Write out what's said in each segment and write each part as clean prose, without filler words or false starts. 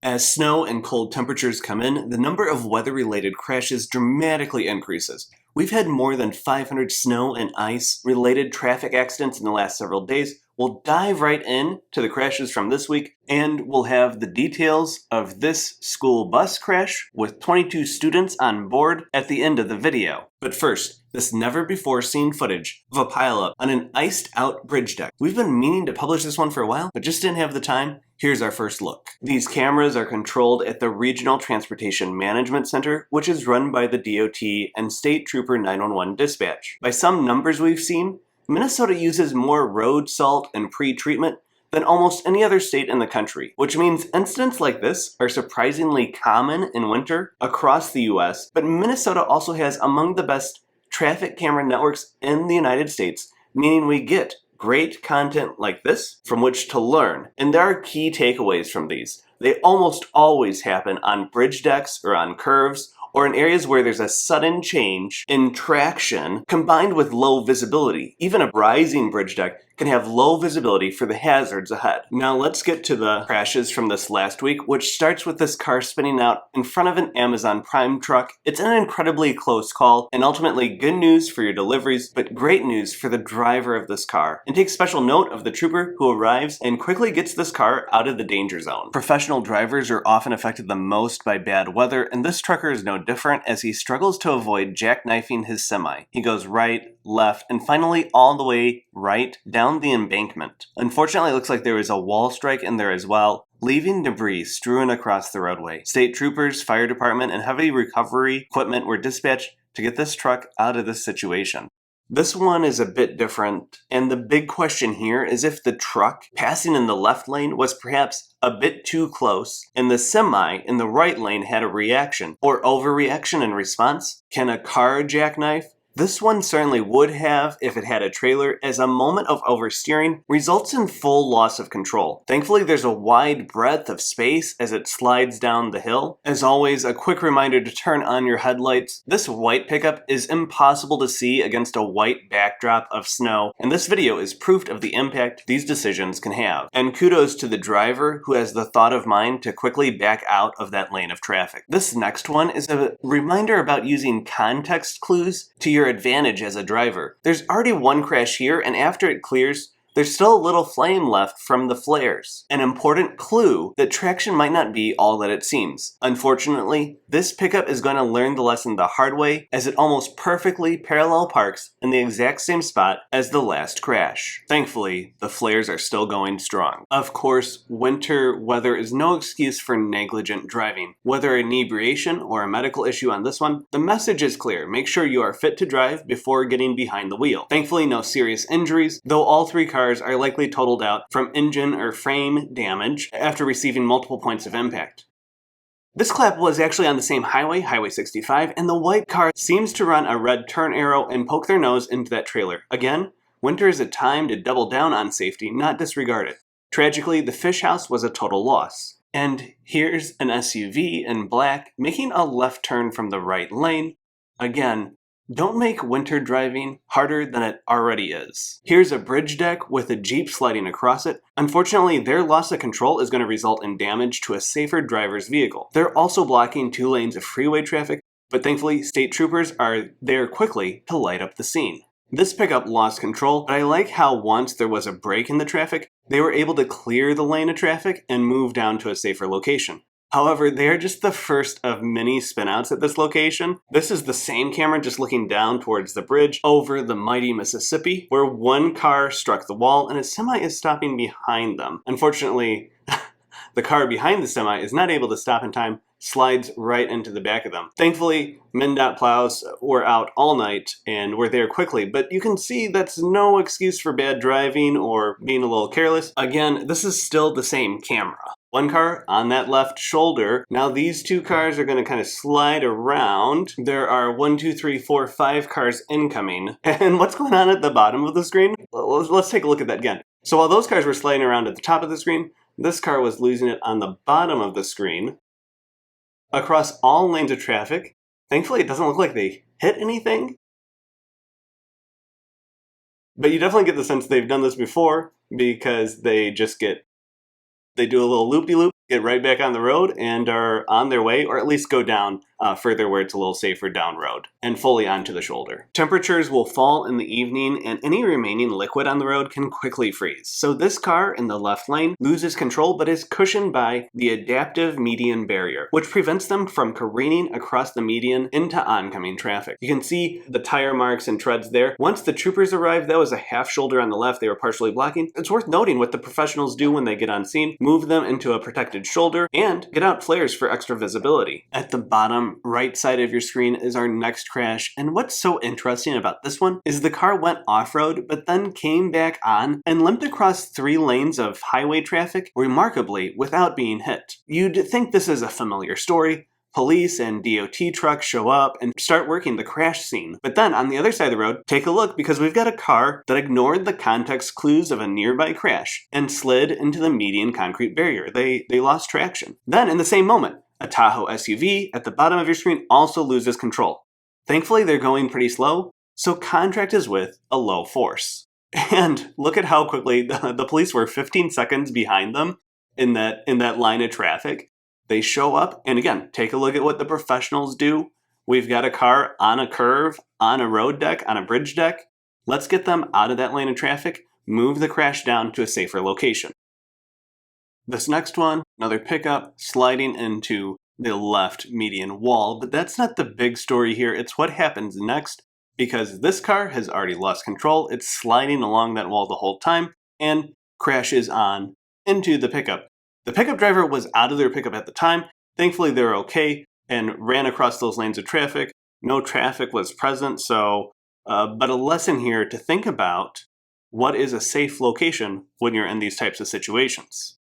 As snow and cold temperatures come in, the number of weather-related crashes dramatically increases. We've had more than 500 snow and ice-related traffic accidents in the last several days. We'll dive right in to the crashes from this week, and we'll have the details of this school bus crash with 22 students on board at the end of the video. But first, this never-before-seen footage of a pileup on an iced-out bridge deck. We've been meaning to publish this one for a while, but just didn't have the time. Here's our first look. These cameras are controlled at the Regional Transportation Management Center, which is run by the DOT and State Trooper 911 dispatch. By some numbers we've seen, Minnesota uses more road salt and pre-treatment than almost any other state in the country, which means incidents like this are surprisingly common in winter across the US, but Minnesota also has among the best traffic camera networks in the United States, meaning we get great content like this from which to learn. And there are key takeaways from these. They almost always happen on bridge decks or on curves, or in areas where there's a sudden change in traction combined with low visibility. Even a rising bridge deck can have low visibility for the hazards ahead. Now let's get to the crashes from this last week, which starts with this car spinning out in front of an Amazon Prime truck. It's an incredibly close call, and ultimately good news for your deliveries, but great news for the driver of this car. And take special note of the trooper who arrives and quickly gets this car out of the danger zone. Professional drivers are often affected the most by bad weather, and this trucker is no different as he struggles to avoid jackknifing his semi. He goes right, left, and finally all the way right down the embankment. Unfortunately, it looks like there was a wall strike in there as well, leaving debris strewn across the roadway. State troopers, fire department, and heavy recovery equipment were dispatched to get this truck out of this situation. This one is a bit different, and the big question here is if the truck passing in the left lane was perhaps a bit too close, and the semi in the right lane had a reaction, or overreaction in response. Can a car jackknife? This one certainly would have if it had a trailer, as a moment of oversteering results in full loss of control. Thankfully, there's a wide breadth of space as it slides down the hill. As always, a quick reminder to turn on your headlights. This white pickup is impossible to see against a white backdrop of snow, and this video is proof of the impact these decisions can have. And kudos to the driver who has the thought of mind to quickly back out of that lane of traffic. This next one is a reminder about using context clues to your advantage as a driver. There's already one crash here, and after it clears, there's still a little flame left from the flares. An important clue that traction might not be all that it seems. Unfortunately, this pickup is going to learn the lesson the hard way, as it almost perfectly parallel parks in the exact same spot as the last crash. Thankfully, the flares are still going strong. Of course, winter weather is no excuse for negligent driving. Whether inebriation or a medical issue on this one, the message is clear. Make sure you are fit to drive before getting behind the wheel. Thankfully, no serious injuries, though all three cars are likely totaled out from engine or frame damage after receiving multiple points of impact. This clap was actually on the same highway, Highway 65, and the white car seems to run a red turn arrow and poke their nose into that trailer. Again, winter is a time to double down on safety, not disregard it. Tragically, the fish house was a total loss. And here's an SUV in black making a left turn from the right lane. Again, don't make winter driving harder than it already is. Here's a bridge deck with a Jeep sliding across it. Unfortunately, their loss of control is going to result in damage to a safer driver's vehicle. They're also blocking 2 lanes of freeway traffic, but thankfully, state troopers are there quickly to light up the scene. This pickup lost control, but I like how once there was a break in the traffic, they were able to clear the lane of traffic and move down to a safer location. However, they are just the first of many spinouts at this location. This is the same camera just looking down towards the bridge over the mighty Mississippi, where one car struck the wall and a semi is stopping behind them. Unfortunately, the car behind the semi is not able to stop in time, slides right into the back of them. Thankfully, MnDOT plows were out all night and were there quickly, but you can see that's no excuse for bad driving or being a little careless. Again, this is still the same camera. One car on that left shoulder. Now these 2 cars are going to kind of slide around. There are 1, 2, 3, 4, 5 cars incoming. And what's going on at the bottom of the screen? Let's take a look at that again. So while those cars were sliding around at the top of the screen, this car was losing it on the bottom of the screen. Across all lanes of traffic. Thankfully, it doesn't look like they hit anything. But you definitely get the sense they've done this before, because they do a little loop-de-loop get right back on the road and are on their way, or at least go down further where it's a little safer down road and fully onto the shoulder. Temperatures will fall in the evening and any remaining liquid on the road can quickly freeze. So this car in the left lane loses control but is cushioned by the adaptive median barrier, which prevents them from careening across the median into oncoming traffic. You can see the tire marks and treads there. Once the troopers arrived, that was a half shoulder on the left they were partially blocking. It's worth noting what the professionals do when they get on scene: move them into a protected shoulder and get out flares for extra visibility. At the bottom right side of your screen is our next crash, and what's so interesting about this one is the car went off-road but then came back on and limped across 3 lanes of highway traffic remarkably without being hit. You'd think this is a familiar story. Police and DOT trucks show up and start working the crash scene. But then on the other side of the road, take a look, because we've got a car that ignored the context clues of a nearby crash and slid into the median concrete barrier. They lost traction. Then in the same moment, a Tahoe SUV at the bottom of your screen also loses control. Thankfully, they're going pretty slow, so contract is with a low force. And look at how quickly the police were 15 seconds behind them in that line of traffic. They show up, and again, take a look at what the professionals do. We've got a car on a curve, on a road deck, on a bridge deck. Let's get them out of that lane of traffic, move the crash down to a safer location. This next one, another pickup sliding into the left median wall, but that's not the big story here. It's what happens next, because this car has already lost control. It's sliding along that wall the whole time and crashes on into the pickup. The pickup driver was out of their pickup at the time. Thankfully, they were okay and ran across those lanes of traffic. No traffic was present, but a lesson here to think about: what is a safe location when you're in these types of situations?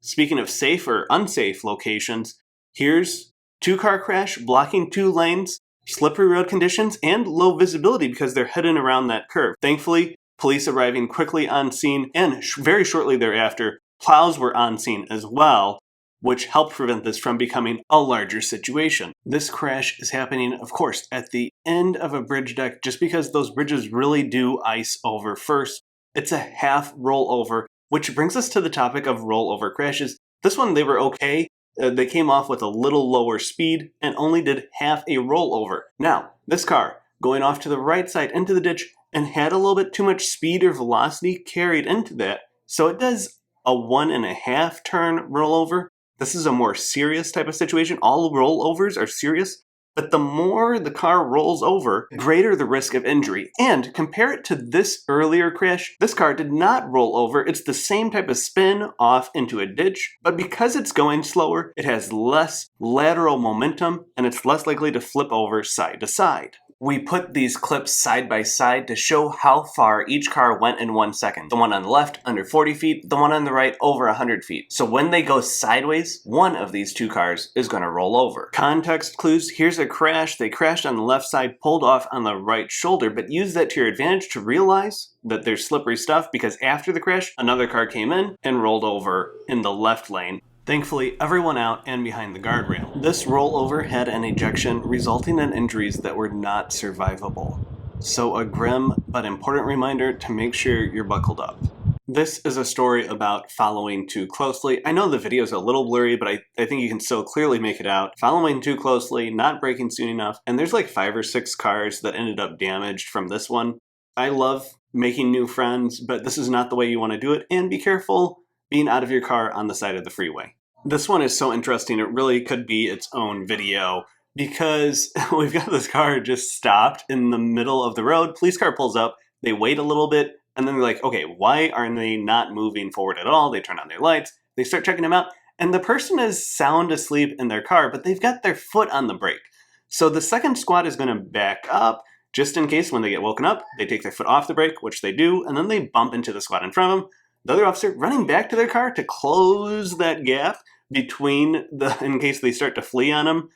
Speaking of safe or unsafe locations, here's 2-car crash blocking 2 lanes, slippery road conditions, and low visibility because they're heading around that curve. Thankfully, police arriving quickly on scene, and very shortly thereafter, plows were on scene as well, which helped prevent this from becoming a larger situation. This crash is happening, of course, at the end of a bridge deck, just because those bridges really do ice over first. It's a half rollover, which brings us to the topic of rollover crashes. This one, they were okay. They came off with a little lower speed and only did half a rollover. Now, this car going off to the right side into the ditch and had a little bit too much speed or velocity carried into that, so it does a 1.5 turn rollover. This is a more serious type of situation. All rollovers are serious, but the more the car rolls over, the greater the risk of injury. And compare it to this earlier crash. This car did not roll over. It's the same type of spin off into a ditch, but because it's going slower, it has less lateral momentum and it's less likely to flip over side to side. We put these clips side by side to show how far each car went in 1 second. The one on the left, under 40 feet, the one on the right, over 100 feet. So when they go sideways, one of these 2 cars is going to roll over. Context clues: here's a crash. They crashed on the left side, pulled off on the right shoulder, but use that to your advantage to realize that there's slippery stuff, because after the crash, another car came in and rolled over in the left lane. Thankfully, everyone out and behind the guardrail. This rollover had an ejection, resulting in injuries that were not survivable. So a grim but important reminder to make sure you're buckled up. This is a story about following too closely. I know the video is a little blurry, but I think you can still clearly make it out. Following too closely, not braking soon enough, and there's like 5 or 6 cars that ended up damaged from this one. I love making new friends, but this is not the way you want to do it, and be careful being out of your car on the side of the freeway. This one is so interesting, it really could be its own video, because we've got this car just stopped in the middle of the road. Police car pulls up, they wait a little bit, and then they're like, okay, why are they not moving forward at all? They turn on their lights, they start checking them out, and the person is sound asleep in their car, but they've got their foot on the brake. So the second squad is going to back up, just in case when they get woken up, they take their foot off the brake, which they do, and then they bump into the squad in front of them. The other officer running back to their car to close that gap between in case they start to flee on them.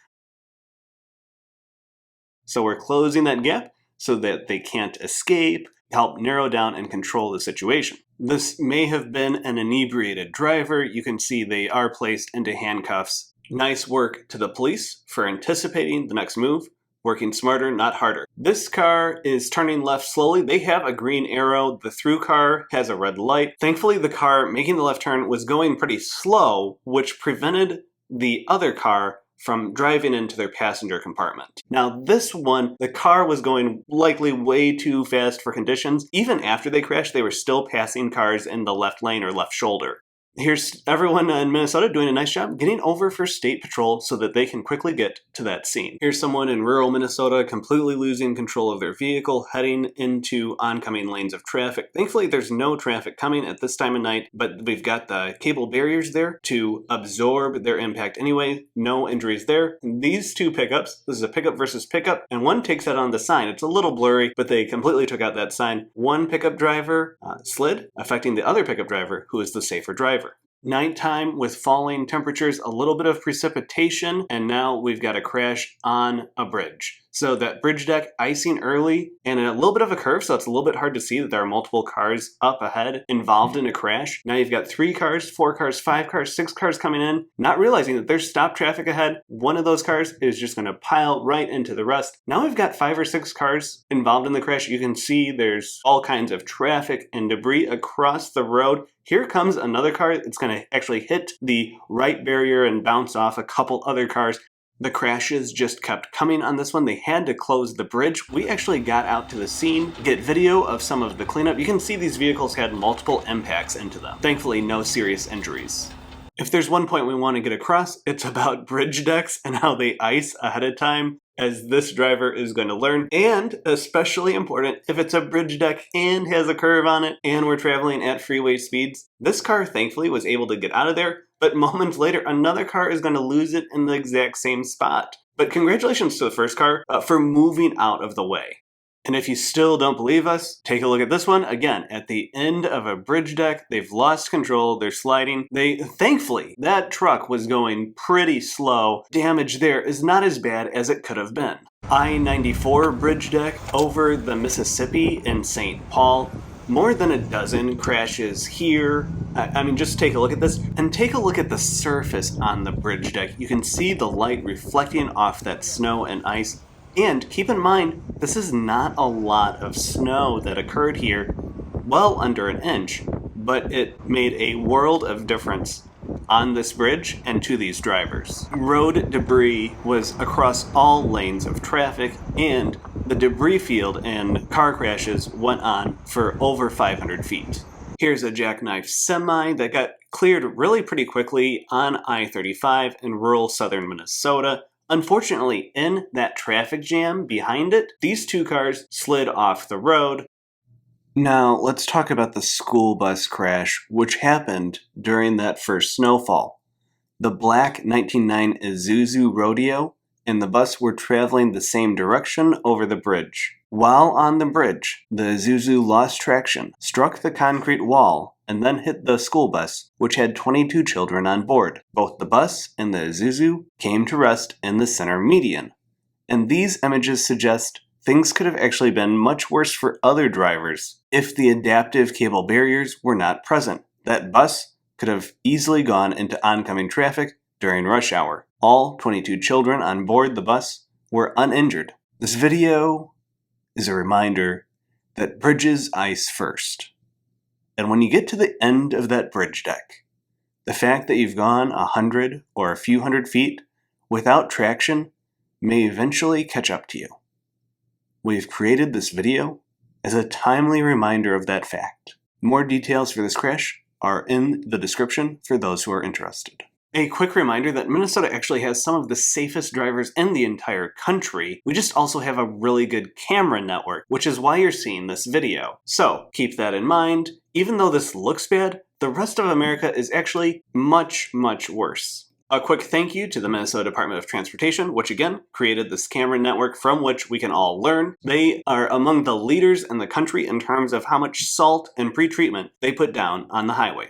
So we're closing that gap so that they can't escape, help narrow down and control the situation. This may have been an inebriated driver. You can see they are placed into handcuffs. Nice work to the police for anticipating the next move, working smarter, not harder. This car is turning left slowly. They have a green arrow. The through car has a red light. Thankfully, the car making the left turn was going pretty slow, which prevented the other car from driving into their passenger compartment. Now this one, the car was going likely way too fast for conditions. Even after they crashed, they were still passing cars in the left lane or left shoulder. Here's everyone in Minnesota doing a nice job getting over for state patrol so that they can quickly get to that scene. Here's someone in rural Minnesota completely losing control of their vehicle, heading into oncoming lanes of traffic. Thankfully, there's no traffic coming at this time of night, but we've got the cable barriers there to absorb their impact anyway. No injuries there. These two pickups, this is a pickup versus pickup, and one takes out on the sign. It's a little blurry, but they completely took out that sign. One pickup driver slid, affecting the other pickup driver, who is the safer driver. Nighttime with falling temperatures, a little bit of precipitation, and now we've got a crash on a bridge. So that bridge deck icing early and a little bit of a curve, so it's a little bit hard to see that there are multiple cars up ahead involved in a crash. Now you've got 3 cars, 4 cars, 5 cars, 6 cars coming in, not realizing that there's stop traffic ahead. One of those cars is just going to pile right into the rest. Now we've got 5 or 6 cars involved in the crash. You can see there's all kinds of traffic and debris across the road. Here comes another car. It's going to actually hit the right barrier and bounce off a couple other cars. The crashes just kept coming on this one. They had to close the bridge. We actually got out to the scene, get video of some of the cleanup. You can see these vehicles had multiple impacts into them. Thankfully, no serious injuries. If there's one point we want to get across, it's about bridge decks and how they ice ahead of time, as this driver is going to learn. And especially important, if it's a bridge deck and has a curve on it and we're traveling at freeway speeds, this car thankfully was able to get out of there, but moments later another car is going to lose it in the exact same spot. But congratulations to the first car for moving out of the way. And if you still don't believe us, take a look at this one. Again, at the end of a bridge deck, they've lost control, they're sliding. Thankfully, that truck was going pretty slow. Damage there is not as bad as it could have been. I-94 bridge deck over the Mississippi in St. Paul. More than a dozen crashes here. I mean, just take a look at this and take a look at the surface on the bridge deck. You can see the light reflecting off that snow and ice. And keep in mind, this is not a lot of snow that occurred here, well under an inch, but it made a world of difference on this bridge and to these drivers. Road debris was across all lanes of traffic, and the debris field and car crashes went on for over 500 feet. Here's a jackknife semi that got cleared really pretty quickly on I-35 in rural southern Minnesota. Unfortunately, in that traffic jam behind it, these 2 cars slid off the road. Now, let's talk about the school bus crash, which happened during that first snowfall. The black 1909 Isuzu Rodeo and the bus were traveling the same direction over the bridge. While on the bridge, the Isuzu lost traction, struck the concrete wall, and then hit the school bus, which had 22 children on board. Both the bus and the Isuzu came to rest in the center median. And these images suggest things could have actually been much worse for other drivers if the adaptive cable barriers were not present. That bus could have easily gone into oncoming traffic during rush hour. All 22 children on board the bus were uninjured. This video is a reminder that bridges ice first. And when you get to the end of that bridge deck, the fact that you've gone 100 or a few hundred feet without traction may eventually catch up to you. We've created this video as a timely reminder of that fact. More details for this crash are in the description for those who are interested. A quick reminder that Minnesota actually has some of the safest drivers in the entire country. We just also have a really good camera network, which is why you're seeing this video. So keep that in mind. Even though this looks bad, the rest of America is actually much, much worse. A quick thank you to the Minnesota Department of Transportation, which again created this camera network from which we can all learn. They are among the leaders in the country in terms of how much salt and pretreatment they put down on the highway.